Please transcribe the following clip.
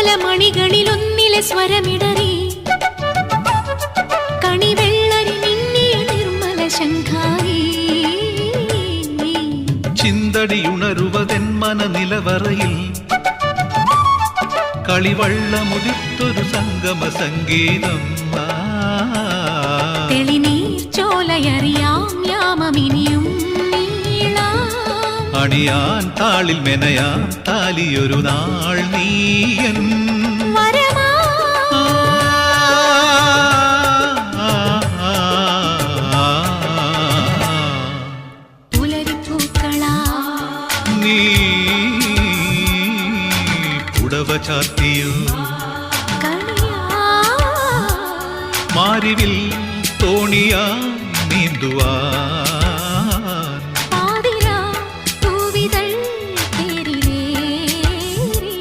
മണികളിലൊന്നിലെ സ്വരമിടറി കണിവെള്ളരി മിന്നിയ നിർമ്മല ശങ്കാരി ചിന്തടിയുണരുവതെന്മന നിലവറയിൽ കളിവള്ളമുതിർത്തൊരു സംഗമ സംഗീതം തെളിനീർ ചോലയറിയാം യാമമിനിയും അണിയാൻ താളിൽ മെനയാൻ താലിയൊരു നാൾ നീയൻ പുലരിപ്പൂക്കളാ നീ പുടവ ചാർത്തിയോ മാരിവിൽ തോണിയാ നീന്തുവാ